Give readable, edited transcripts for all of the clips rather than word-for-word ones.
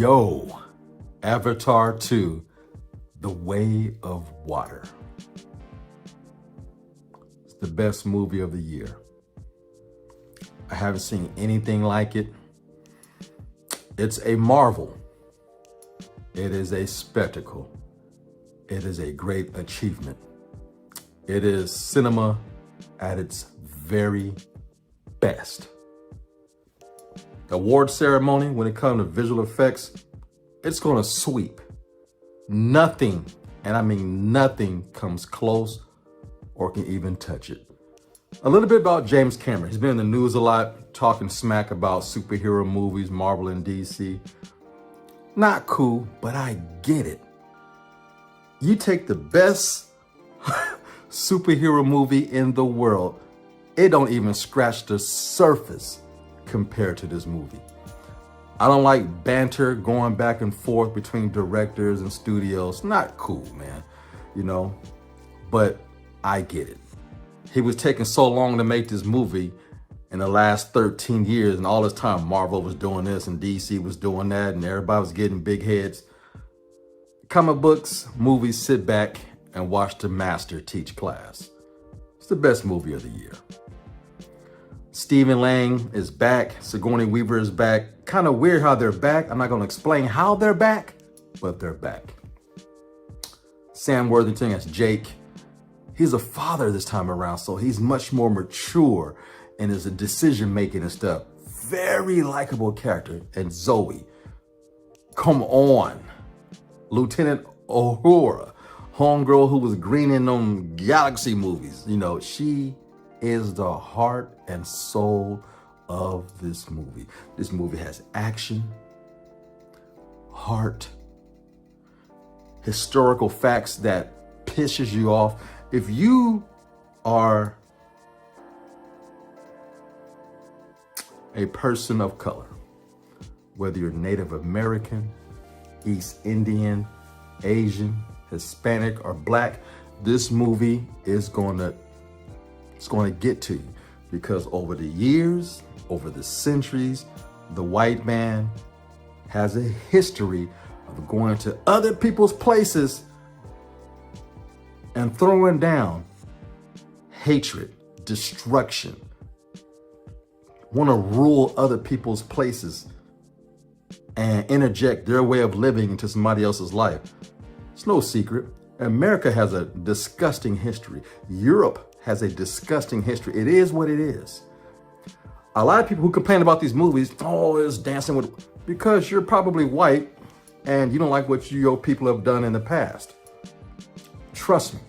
Yo, Avatar 2, The Way of Water. It's the best movie of the year. I haven't seen anything like it. It's a marvel. It is a spectacle. It is a great achievement. It is cinema at its very best. The award ceremony, when it comes to visual effects, it's gonna sweep. Nothing, and I mean nothing, comes close or can even touch it. A little bit about James Cameron. He's been in the news a lot, talking smack about superhero movies, Marvel and DC. Not cool, but I get it. You take the best superhero movie in the world, it don't even scratch the surface compared to this movie. I don't like banter going back and forth between directors and studios. Not cool, man, you know, but I get it. He was taking so long to make this movie in the last 13 years, and all this time Marvel was doing this and DC was doing that, and everybody was getting big heads. Comic books, movies, sit back and watch the master teach class. It's the best movie of the year. Stephen Lang is back. Sigourney Weaver is back. Kind of weird how they're back. I'm not going to explain how they're back, but they're back. Sam Worthington as Jake. He's a father this time around, so he's much more mature in his decision making and stuff. Very likable character. And Zoe, come on. Lieutenant Uhura, homegirl who was green in them Galaxy movies. You know, she is the heart and soul of this movie. This movie has action, heart, historical facts that pisses you off. If you are a person of color, whether you're Native American, East Indian, Asian, Hispanic, or Black, this movie is going to get to you, because over the years, over the centuries, the white man has a history of going to other people's places and throwing down hatred, destruction, want to rule other people's places and interject their way of living into somebody else's life. It's no secret. America has a disgusting history. Europe has a disgusting history. It is what it is. A lot of people who complain about these movies, oh, it's dancing with, because you're probably white and you don't like what your people have done in the past. Trust me,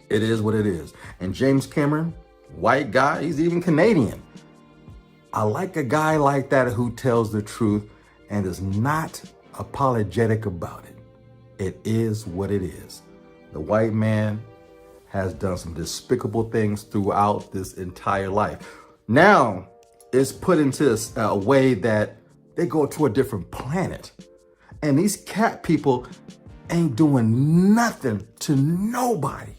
it is what it is. And James Cameron, white guy, he's even Canadian. I like a guy like that who tells the truth and is not apologetic about it. It is what it is. The white man has done some despicable things throughout this entire life. Now it's put into a way that they go to a different planet. And these cat people ain't doing nothing to nobody.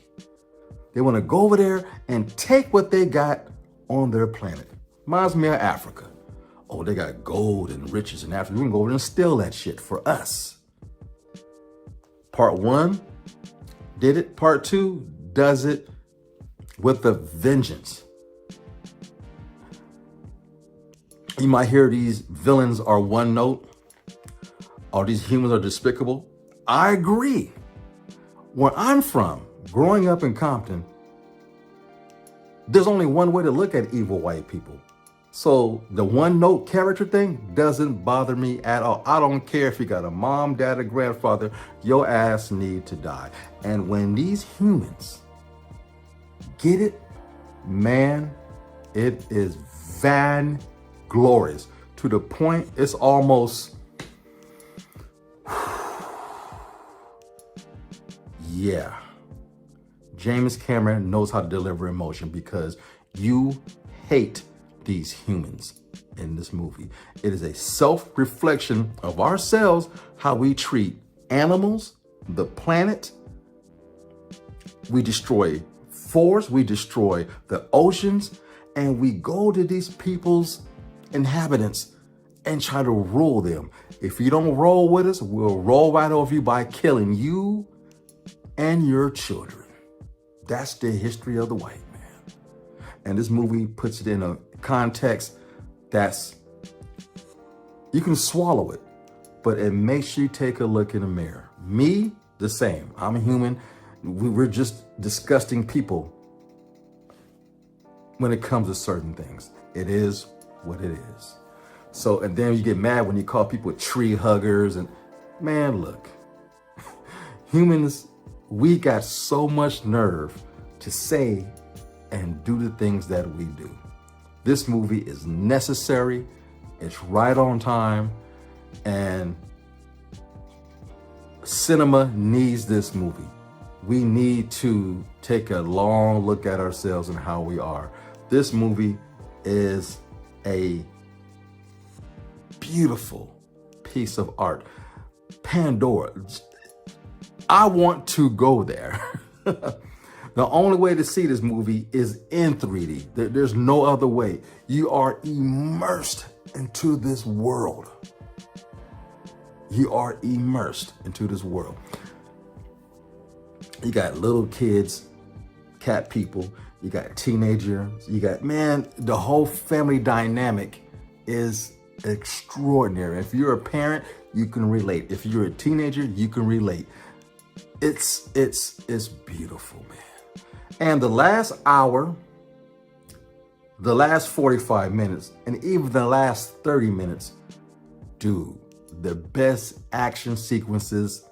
They want to go over there and take what they got on their planet. Reminds me of Africa. Oh, they got gold and riches in Africa. We can go over there and steal that shit for us. Part 1 did it. Part 2 does it with a vengeance. You might hear these villains are one note, or these humans are despicable. I agree. Where I'm from, growing up in Compton, there's only one way to look at evil white people. So the one note character thing doesn't bother me at all. I don't care if you got a mom, dad, or grandfather, your ass need to die. And when these humans get it, man, it is glorious to the point it's almost, yeah. James Cameron knows how to deliver emotion, because you hate these humans in this movie. It is a self-reflection of ourselves, how we treat animals, the planet. We destroy forests, we destroy the oceans, and we go to these people's inhabitants and try to rule them. If you don't roll with us, we'll roll right over you by killing you and your children. That's the history of the white man. And this movie puts it in a context that's, you can swallow it, but it makes you take a look in the mirror. Me, the same. I'm a human. We're just disgusting people when it comes to certain things. It is what it is. So, and then you get mad when you call people tree huggers and, man, look, humans, we got so much nerve to say and do the things that we do. This movie is necessary. It's right on time. And cinema needs this movie. We need to take a long look at ourselves and how we are. This movie is a beautiful piece of art. Pandora. I want to go there. The only way to see this movie is in 3D. There's no other way. You are immersed into this world. You are immersed into this world. You got little kids, cat people, you got teenagers, you got, man, the whole family dynamic is extraordinary. If you're a parent, you can relate. If you're a teenager, you can relate. It's beautiful, man. And the last hour, the last 45 minutes, and even the last 30 minutes, dude, the best action sequences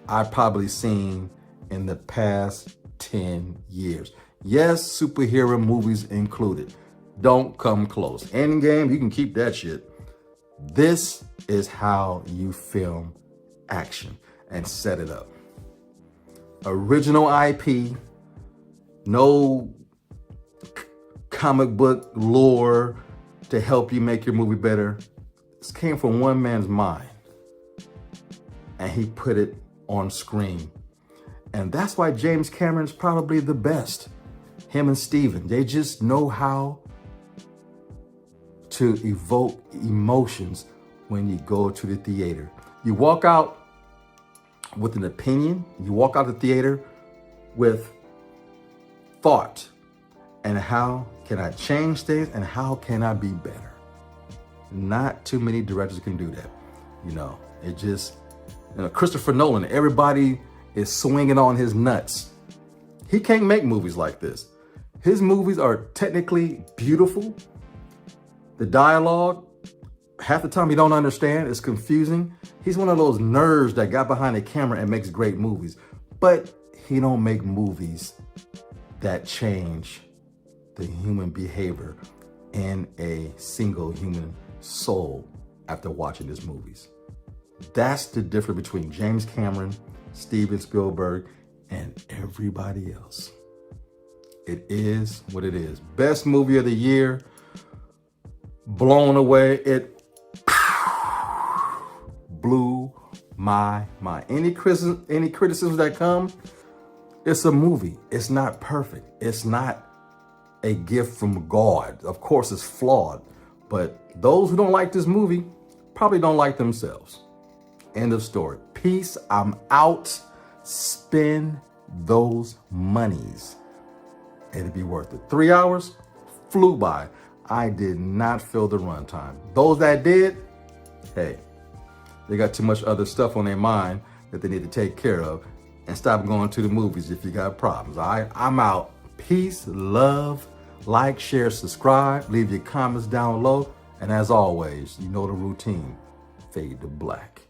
I've probably seen in the past 10 years. Yes, superhero movies included. Don't come close. Endgame, you can keep that shit. This is how you film action and set it up. Original IP, no comic book lore to help you make your movie better. This came from one man's mind, and he put it on screen. And that's why James Cameron's probably the best. Him and Steven, they just know how to evoke emotions when you go to the theater. You walk out with an opinion. You walk out the theater with thought. And how can I change things and how can I be better? Not too many directors can do that. You know, it just, Christopher Nolan, everybody is swinging on his nuts. He can't make movies like this. His movies are technically beautiful. The dialogue, half the time you don't understand, it's confusing. He's one of those nerds that got behind the camera and makes great movies, but he don't make movies that change the human behavior in a single human soul after watching his movies. That's the difference between James Cameron, Steven Spielberg, and everybody else. It is what it is. Best movie of the year. Blown away. It blew my mind. Any criticisms that come, it's a movie. It's not perfect. It's not a gift from God. Of course, it's flawed. But those who don't like this movie probably don't like themselves. End of story. Peace. I'm out. Spend those monies. It'd be worth it. 3 hours flew by. I did not feel the runtime. Those that did, hey, they got too much other stuff on their mind that they need to take care of, and stop going to the movies if you got problems. All right, I'm out. Peace, love, like, share, subscribe, leave your comments down low. And as always, you know the routine, fade to black.